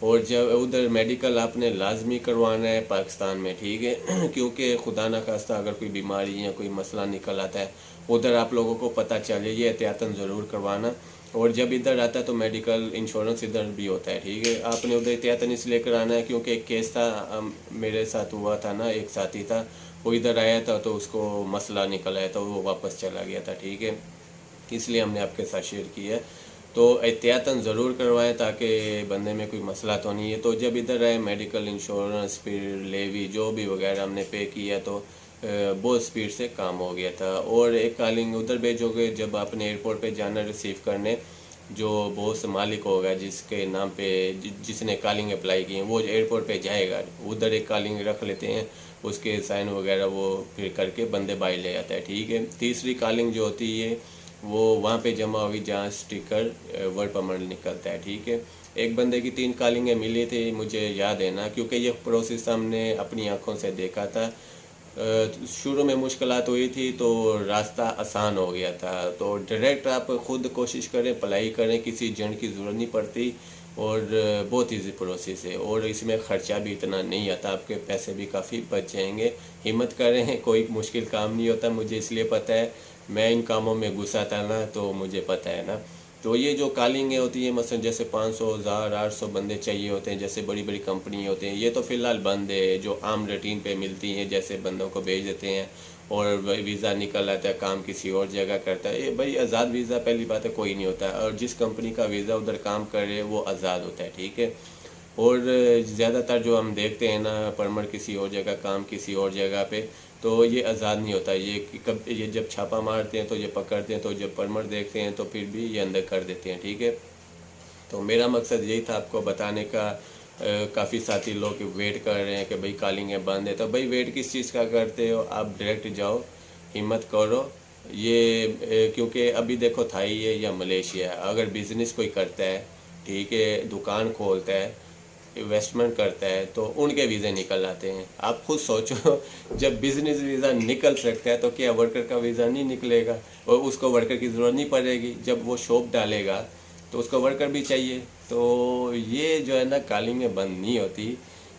اور جب ادھر میڈیکل آپ نے لازمی کروانا ہے پاکستان میں، ٹھیک ہے، کیونکہ خدا نہ خواستہ اگر کوئی بیماری یا کوئی مسئلہ نکل آتا ہے ادھر آپ لوگوں کو پتہ چلے، یہ احتیاطاً ضرور کروانا۔ اور جب ادھر آتا ہے تو میڈیکل انشورنس ادھر بھی ہوتا ہے، ٹھیک ہے، آپ نے ادھر احتیاطاً اس لیے کرانا ہے کیونکہ ایک کیس تھا میرے ساتھ ہوا تھا نا، ایک ساتھی تھا وہ ادھر آیا تھا تو اس کو مسئلہ نکل آیا تھا، وہ واپس چلا گیا تھا، ٹھیک ہے، اس لیے ہم نے آپ کے ساتھ شیئر کی ہے۔ تو احتیاطاً ضرور کروائیں تاکہ بندے میں کوئی مسئلہ تو نہیں ہے۔ تو جب ادھر آئے میڈیکل انشورنس پھر لیوی جو بھی وغیرہ ہم نے پے کیا تو بہت سپیڈ سے کام ہو گیا تھا۔ اور ایک کالنگ ادھر بھیجو گے جب آپ نے ایئرپورٹ پہ جانا ریسیو کرنے، جو بوس مالک ہوگا جس کے نام پہ جس نے کالنگ اپلائی کی ہے وہ ایئرپورٹ پہ جائے گا، ادھر ایک کالنگ رکھ لیتے ہیں، اس کے سائن وغیرہ وہ پھر کر کے بندے باہر لے جاتا ہے، ٹھیک ہے۔ تیسری کالنگ جو ہوتی ہے وہ وہاں پہ جمع ہوگی جہاں سٹیکر ورک پرمٹ نکلتا ہے، ٹھیک ہے۔ ایک بندے کی 3 کالنگیں ملی تھی، مجھے یاد ہے نا، کیونکہ یہ پروسیس ہم نے اپنی آنکھوں سے دیکھا تھا۔ شروع میں مشکلات ہوئی تھی تو راستہ آسان ہو گیا تھا، تو ڈائریکٹ آپ خود کوشش کریں، اپلائی کریں، کسی ایجنٹ کی ضرورت نہیں پڑتی، اور بہت ایزی پروسیس ہے، اور اس میں خرچہ بھی اتنا نہیں آتا، آپ کے پیسے بھی کافی بچ جائیں گے۔ ہمت کریں، کوئی مشکل کام نہیں ہوتا، مجھے اس لیے پتہ ہے، میں ان کاموں میں گھسا تھا نا تو مجھے پتہ ہے نا۔ تو یہ جو کالنگیں ہوتی ہیں مثلا جیسے 500 1000 800 بندے چاہیے ہوتے ہیں جیسے بڑی بڑی کمپنی ہوتے ہیں، یہ تو فی الحال بند ہے، جو عام روٹین پہ ملتی ہیں جیسے بندوں کو بھیج دیتے ہیں اور ویزا نکل آتا ہے، کام کسی اور جگہ کرتا ہے، یہ بھائی آزاد ویزا پہلی بات ہے کوئی نہیں ہوتا، اور جس کمپنی کا ویزا ادھر کام کرے وہ آزاد ہوتا ہے، ٹھیک ہے۔ اور زیادہ تر جو ہم دیکھتے ہیں نا پرمٹ کسی اور جگہ، کام کسی اور جگہ پہ، تو یہ آزاد نہیں ہوتا، یہ جب چھاپا مارتے ہیں تو یہ پکڑتے ہیں، تو جب پرمٹ دیکھتے ہیں تو پھر بھی یہ اندر کر دیتے ہیں، ٹھیک ہے۔ تو میرا مقصد یہی تھا آپ کو بتانے کا۔ کافی ساتھی لوگ ویٹ کر رہے ہیں کہ بھئی کالنگیں بند ہے، تو بھئی ویٹ کس چیز کا کرتے ہو، آپ ڈائریکٹ جاؤ، ہمت کرو۔ یہ کیونکہ ابھی دیکھو تھائی ہے یا ملیشیا ہے، اگر بزنس کوئی کرتا ہے، ٹھیک ہے، دکان کھولتا ہے، انویسٹمنٹ کرتا ہے تو ان کے ویزے نکل آتے ہیں۔ آپ خود سوچو، جب بزنس ویزا نکل سکتا ہے تو کیا ورکر کا ویزا نہیں نکلے گا؟ اور اس کو ورکر کی ضرورت نہیں پڑے گی، جب وہ شاپ ڈالے گا تو اس کو ورکر بھی چاہیے۔ تو یہ جو ہے نا کالنگیں بند نہیں ہوتی،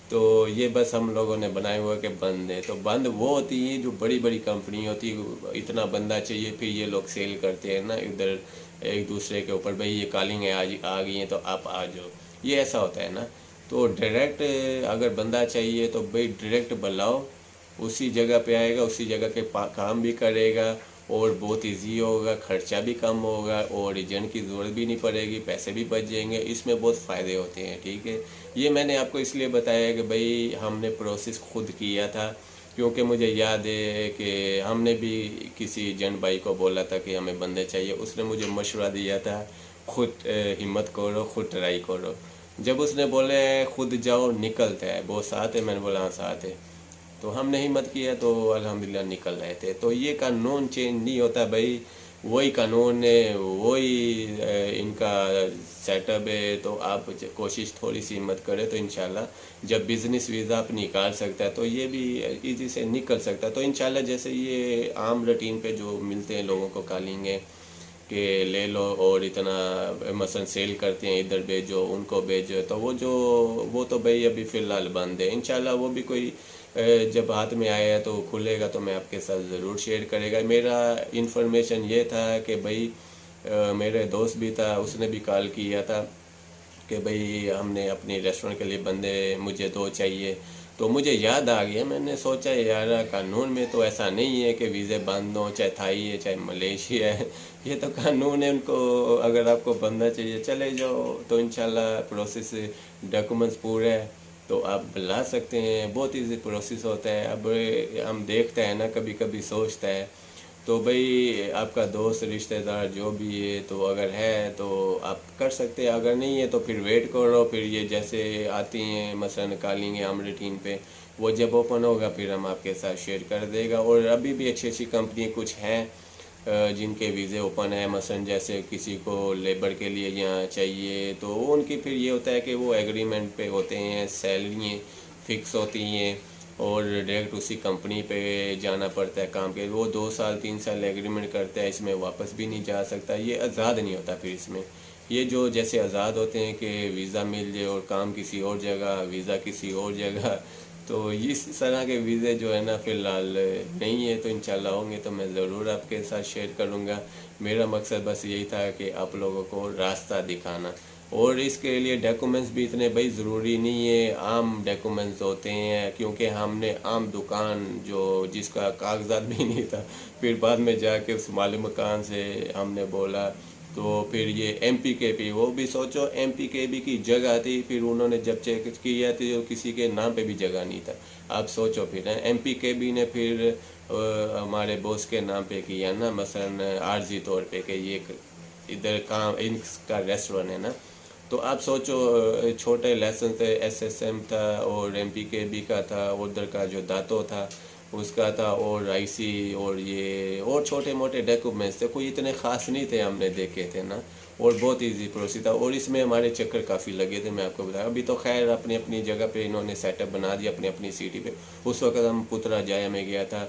تو یہ بس ہم لوگوں نے بنائے ہوا کہ بند ہے، تو بند وہ ہوتی ہیں جو بڑی بڑی کمپنی ہوتی، اتنا بندہ چاہیے، پھر یہ لوگ سیل کرتے ہیں نا ادھر ایک دوسرے کے اوپر، بھئی یہ کالنگیں آ گئی ہیں تو آپ آ جاؤ، یہ ایسا ہوتا ہے نا۔ تو ڈائریکٹ اگر بندہ چاہیے تو بھئی ڈائریکٹ بلاؤ، اسی جگہ پہ آئے گا، اسی جگہ کے کام بھی کرے گا، اور بہت ایزی ہوگا، خرچہ بھی کم ہوگا، اور ایجنٹ کی ضرورت بھی نہیں پڑے گی، پیسے بھی بچ جائیں گے، اس میں بہت فائدے ہوتے ہیں، ٹھیک ہے۔ یہ میں نے آپ کو اس لیے بتایا کہ بھئی ہم نے پروسیس خود کیا تھا، کیونکہ مجھے یاد ہے کہ ہم نے بھی کسی ایجنٹ بھائی کو بولا تھا کہ ہمیں بندے چاہیے، اس نے مجھے مشورہ دیا تھا خود ہمت کرو، خود ٹرائی کرو۔ جب اس نے بولے خود جاؤ نکلتا ہے، وہ ساتھ ہے، میں نے بولا ہاں ساتھ ہے، تو ہم نے ہمت کیا تو الحمدللہ نکل رہے تھے۔ تو یہ قانون چینج نہیں ہوتا بھائی، وہی قانون ہے، وہی ان کا سیٹ اپ ہے، تو آپ کوشش تھوڑی سی ہمت کرے تو انشاءاللہ جب بزنس ویزا آپ نکال سکتا ہے تو یہ بھی ایزی سے نکل سکتا ہے۔ تو انشاءاللہ جیسے یہ عام روٹین پہ جو ملتے ہیں لوگوں کو کالنگیں کہ لے لو اور اتنا مثلا سیل کرتے ہیں، ادھر بھیجو ان کو بھیجو، تو وہ تو بھئی ابھی فی الحال بند ہے، انشاءاللہ وہ بھی کوئی جب ہاتھ میں آیا ہے تو کھلے گا تو میں آپ کے ساتھ ضرور شیئر کرے گا۔ میرا انفارمیشن یہ تھا کہ بھئی میرے دوست بھی تھا، اس نے بھی کال کیا تھا کہ بھئی ہم نے اپنی ریسٹورنٹ کے لیے بندے مجھے 2 چاہیے، تو مجھے یاد آ گیا، میں نے سوچا یار قانون میں تو ایسا نہیں ہے کہ ویزے بند ہوں، چاہے تھائی ہے چاہے ملیشیا ہے، یہ تو قانون ہے، ان کو اگر آپ کو بندہ چاہیے چلے جاؤ، تو انشاءاللہ پروسیس ڈاکومنٹس پورے ہے تو آپ بلا سکتے ہیں، بہت ایزی پروسیس ہوتا ہے۔ اب ہم دیکھتے ہیں نا کبھی کبھی سوچتا ہے تو بھئی آپ کا دوست رشتہ دار جو بھی ہے تو اگر ہے تو آپ کر سکتے ہیں، اگر نہیں ہے تو پھر ویٹ کرو، پھر یہ جیسے آتی ہیں مثلا نکالیں عام روٹین پہ، وہ جب اوپن ہوگا پھر ہم آپ کے ساتھ شیئر کر دے گا۔ اور ابھی بھی اچھی اچھی کمپنی کچھ ہیں جن کے ویزے اوپن ہیں، مثلا جیسے کسی کو لیبر کے لیے یہاں چاہیے تو ان کی پھر یہ ہوتا ہے کہ وہ ایگریمنٹ پہ ہوتے ہیں، سیلریاں فکس ہوتی ہیں، اور ڈائریکٹ اسی کمپنی پہ جانا پڑتا ہے کام کے، وہ 2 سال 3 سال ایگریمنٹ کرتا ہے، اس میں واپس بھی نہیں جا سکتا، یہ آزاد نہیں ہوتا پھر اس میں، یہ جو جیسے آزاد ہوتے ہیں کہ ویزا مل جائے اور کام کسی اور جگہ، ویزا کسی اور جگہ، تو اس طرح کے ویزے جو ہے نا فی الحال نہیں ہے، تو انشاءاللہ ہوں گے تو میں ضرور آپ کے ساتھ شیئر کروں گا۔ میرا مقصد بس یہی تھا کہ آپ لوگوں کو راستہ دکھانا، اور اس کے لیے ڈاکومنٹس بھی اتنے بھائی ضروری نہیں ہے، عام ڈاکومنٹس ہوتے ہیں، کیونکہ ہم نے عام دکان جو جس کا کاغذات بھی نہیں تھا، پھر بعد میں جا کے اس معلوم مکان سے ہم نے بولا، تو پھر یہ ایم پی کے بھی، وہ بھی سوچو ایم پی کے بھی کی جگہ تھی، پھر انہوں نے جب چیک کیا تھی تو کسی کے نام پہ بھی جگہ نہیں تھا۔ آپ سوچو پھر ایم پی کے بھی نے پھر ہمارے بوس کے نام پہ کیا نا، مثلا عارضی طور پہ کہ یہ ادھر کام ان کا ریسٹورینٹ ہے نا، تو آپ سوچو چھوٹے لیسن تھے، ایس ایس ایم تھا اور ایم پی کے بی کا تھا، ادھر کا جو داتو تھا اس کا تھا، اور آئی سی اور یہ اور چھوٹے موٹے ڈاکومنٹس تھے، کوئی اتنے خاص نہیں تھے، ہم نے دیکھے تھے نا، اور بہت ایزی پروسیس تھا، اور اس میں ہمارے چکر کافی لگے تھے، میں آپ کو بتایا۔ ابھی تو خیر اپنی اپنی جگہ پہ انہوں نے سیٹ اپ بنا دیا اپنی اپنی سٹی پہ۔ اس وقت ہم پترا جایا میں گیا تھا،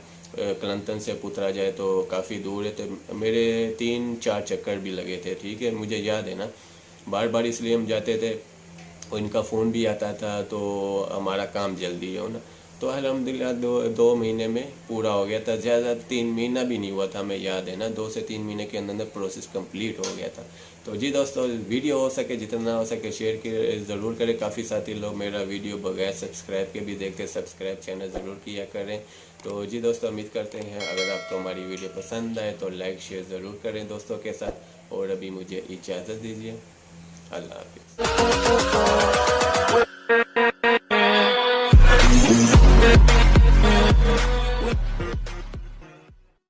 کلنتن سے پترا جائے تو کافی دور ہے، تو میرے 3-4 چکر بھی لگے تھے، ٹھیک ہے، مجھے یاد ہے نا، بار بار اس لیے ہم جاتے تھے، اور ان کا فون بھی آتا تھا تو ہمارا کام جلدی ہو نا، تو الحمدللہ 2 مہینے میں پورا ہو گیا تھا، زیادہ 3 مہینہ بھی نہیں ہوا تھا، ہمیں یاد ہے نا، 2 سے 3 مہینے کے اندر پروسیس کمپلیٹ ہو گیا تھا۔ تو جی دوستو، ویڈیو ہو سکے جتنا ہو سکے شیئر ضرور کریں، کافی ساتھی لوگ میرا ویڈیو بغیر سبسکرائب کے بھی دیکھتے، سبسکرائب چینل ضرور کیا کریں۔ تو جی دوستو، امید کرتے ہیں اگر آپ کو ہماری ویڈیو پسند آئے تو لائک شیئر ضرور کریں دوستوں کے ساتھ، اور ابھی مجھے اجازت دیجیے، اللہ حافظ۔